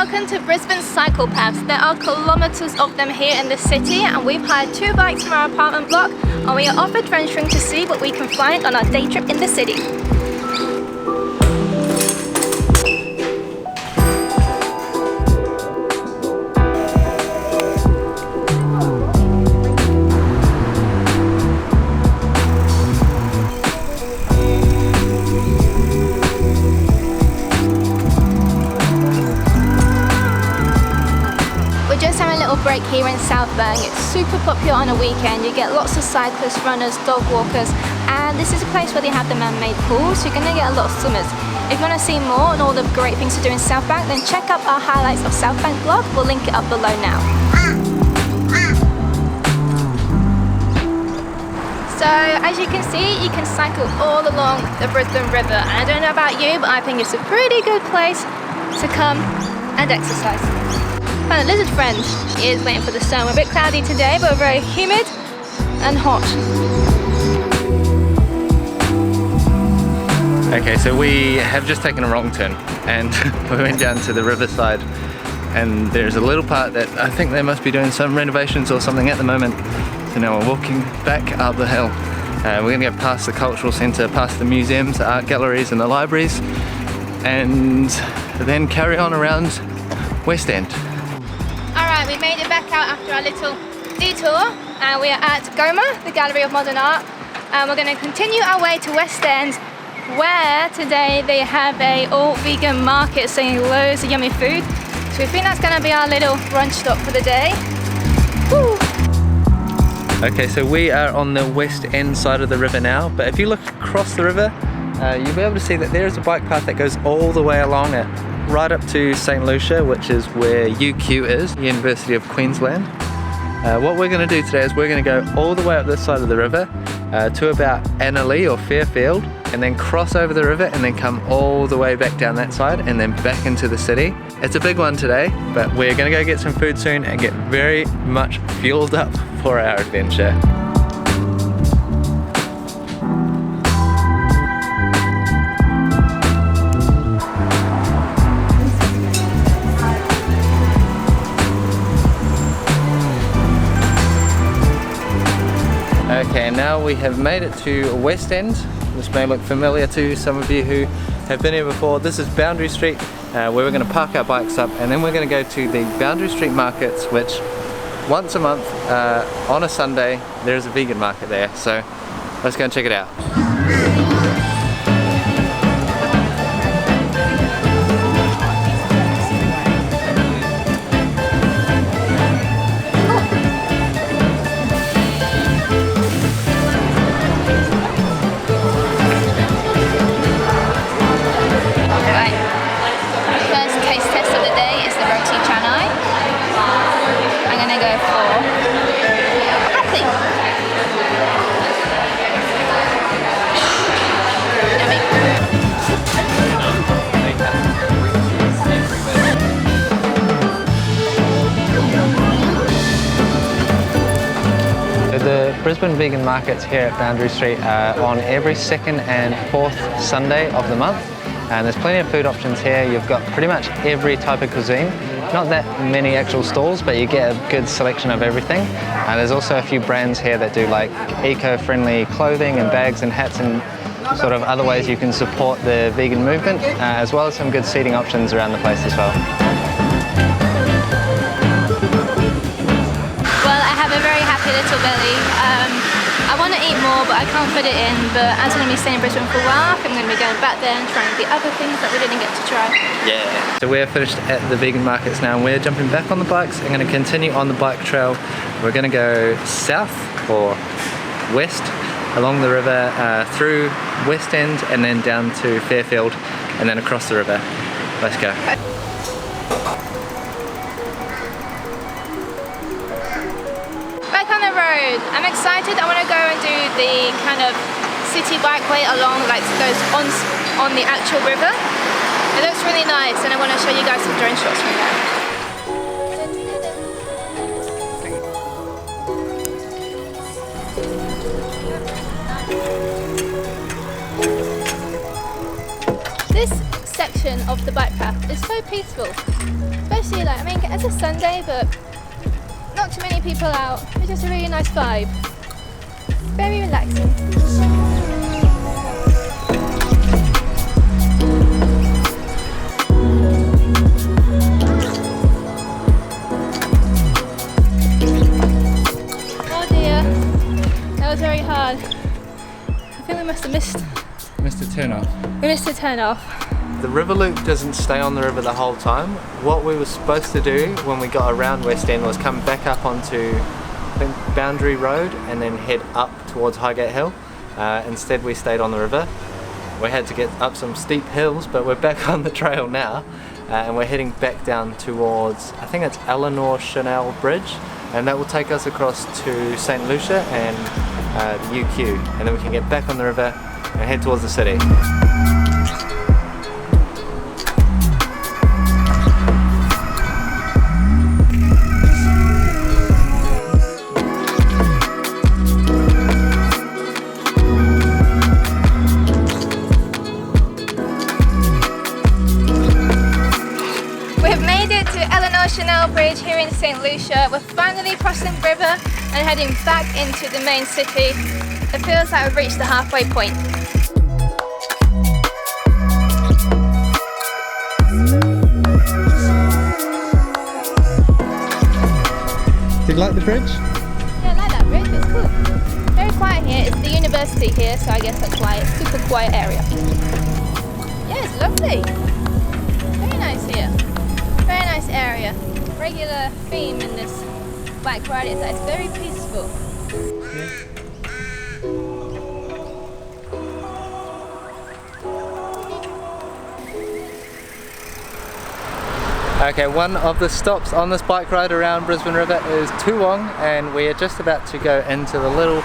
welcome to Brisbane cycle paths. There are kilometres of them here in the city, and we've hired 2 bikes from our apartment block, and we are off adventuring to see what we can find on our day trip in the city. Break here in South Bank. It's super popular on a weekend. You get lots of cyclists, runners, dog walkers, and this is a place where they have the man-made pools, so you're going to get a lot of swimmers. If you want to see more on all the great things to do in South Bank, then check out our highlights of South Bank blog. We'll link it up below now. So as you can see, you can cycle all along the Brisbane River, and I don't know about you, but I think it's a pretty good place to come and exercise. My lizard friend is waiting for the sun. We're a bit cloudy today, but we're very humid and hot. Okay, so we have just taken a wrong turn and we went down to the Riverside, and there's a little part that I think they must be doing some renovations or something at the moment. So now we're walking back up the hill. We're going to go past the cultural centre, past the museums, the art galleries and the libraries, and then carry on around West End. Alright, we made it back out after our little detour, and we are at GOMA, the Gallery of Modern Art, and we're going to continue our way to West End, where today they have a all vegan market selling loads of yummy food. So we think that's going to be our little brunch stop for the day. Woo! Okay, so we are on the West End side of the river now, but if you look across the river, you'll be able to see that there is a bike path that goes all the way along it, right up to St Lucia, which is where UQ is, University of Queensland. What we're going to do today is we're going to go all the way up this side of the river to about Annerley or Fairfield, and then cross over the river and then come all the way back down that side and then back into the city. It's a big one today, but we're going to go get some food soon and get very much fueled up for our adventure. Okay, now we have made it to West End. This may look familiar to some of you who have been here before. This is Boundary Street, where we're going to park our bikes up, and then we're going to go to the Boundary Street markets, which once a month on a Sunday there's a vegan market there. So let's go and check it out. Brisbane vegan markets here at Boundary Street are on every second and fourth Sunday of the month, and there's plenty of food options here. You've got pretty much every type of cuisine. Not that many actual stalls, but you get a good selection of everything. And there's also a few brands here that do like eco-friendly clothing and bags and hats and sort of other ways you can support the vegan movement, as well as some good seating options around the place as well. Little belly. I want to eat more, but I can't fit it in, but as I'm going to be staying in Brisbane for a while, I think I'm going to be going back there and trying the other things that we didn't get to try. Yeah. So we're finished at the vegan markets now, and we're jumping back on the bikes and going to continue on the bike trail. We're going to go south or west along the river through West End and then down to Fairfield and then across the river. Let's go. I'm excited. I want to go and do the kind of city bikeway along, like goes on the actual river. It looks really nice, and I want to show you guys some drone shots from there. This section of the bike path is so peaceful. Especially like, I mean, it's a Sunday, but not too many people out. It's just a really nice vibe. Very relaxing. Oh dear, that was very hard. I think we must have missed a turn off. We missed a turn off. The river loop doesn't stay on the river the whole time. What we were supposed to do when we got around West End was come back up onto, I think, Boundary Road and then head up towards Highgate Hill. Instead we stayed on the river. We had to get up some steep hills, but we're back on the trail now, and we're heading back down towards, I think it's Eleanor Schonell Bridge, and that will take us across to St Lucia and the UQ, and then we can get back on the river and head towards the city. Schonell Bridge here in St Lucia. We're finally crossing the river and heading back into the main city. It feels like we've reached the halfway point. Did you like the bridge? Yeah, I like that bridge, it's cool. Very quiet here. It's the university here, so I guess that's why it's a super quiet area. Yeah, it's lovely. Very nice here. Very nice area. Regular theme in this bike ride is that it's very peaceful. Okay, one of the stops on this bike ride around Brisbane River is Toowong, and we're just about to go into the little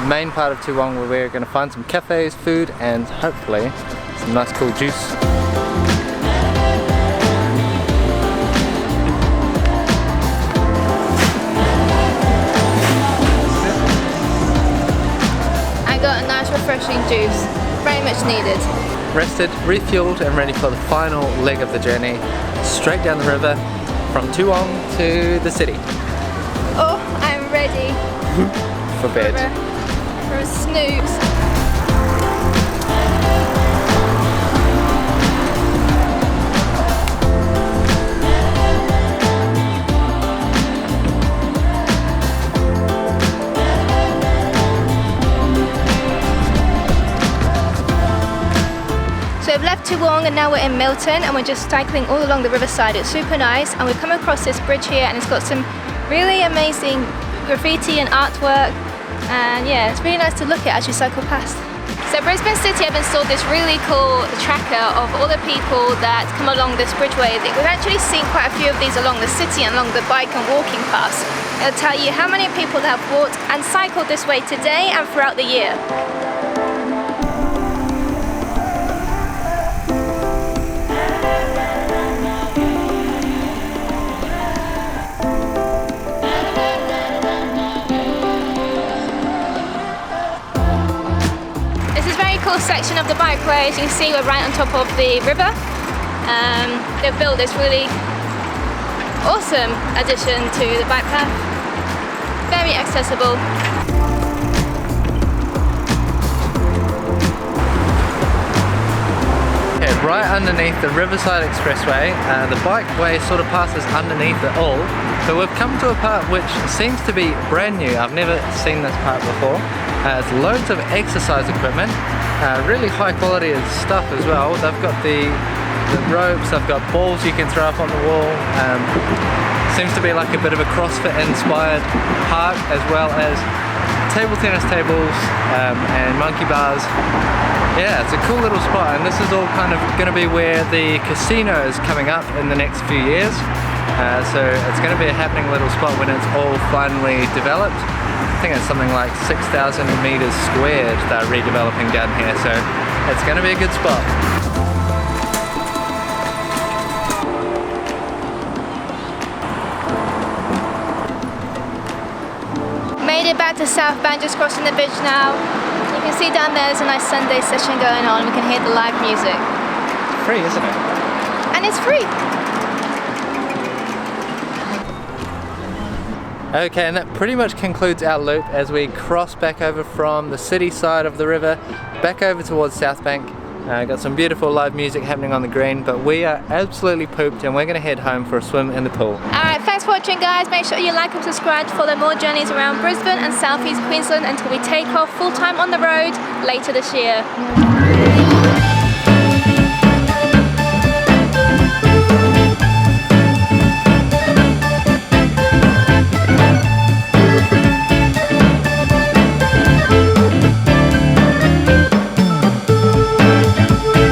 main part of Toowong where we're going to find some cafes, food, and hopefully some nice cool juice. Refreshing juice, very much needed. Rested, refueled and ready for the final leg of the journey, straight down the river from Toowong to the city. Oh, I'm ready for bed. For a snooze. So we've left Toowong and now we're in Milton and we're just cycling all along the riverside. It's super nice and we've come across this bridge here and it's got some really amazing graffiti and artwork, and yeah, it's really nice to look at as you cycle past. So Brisbane City have installed this really cool tracker of all the people that come along this bridgeway. We've actually seen quite a few of these along the city and along the bike and walking paths. It'll tell you how many people have walked and cycled this way today and throughout the year. Cool section of the bikeway. As you can see, we're right on top of the river. They've built this really awesome addition to the bike path. Very accessible. Okay, right underneath the Riverside Expressway, the bikeway sort of passes underneath it all, but we've come to a part which seems to be brand new. I've never seen this part before. It's loads of exercise equipment. Really high quality stuff as well. They've got the ropes, they've got balls you can throw up on the wall. Seems to be like a bit of a CrossFit inspired park, as well as table tennis tables and monkey bars. Yeah, it's a cool little spot, and this is all kind of going to be where the casino is coming up in the next few years. So it's going to be a happening little spot when it's all finally developed. I think it's something like 6,000 meters squared they're redeveloping down here, so it's going to be a good spot. Made it back to Southbound, just crossing the bridge now. You can see down there's a nice Sunday session going on. We can hear the live music. free, isn't it? And it's free. Okay, and that pretty much concludes our loop as we cross back over from the city side of the river back over towards South Bank. Got some beautiful live music happening on the green, but we are absolutely pooped and we're going to head home for a swim in the pool. Alright, thanks for watching guys. Make sure you like and subscribe to follow more journeys around Brisbane and Southeast Queensland until we take off full time on the road later this year.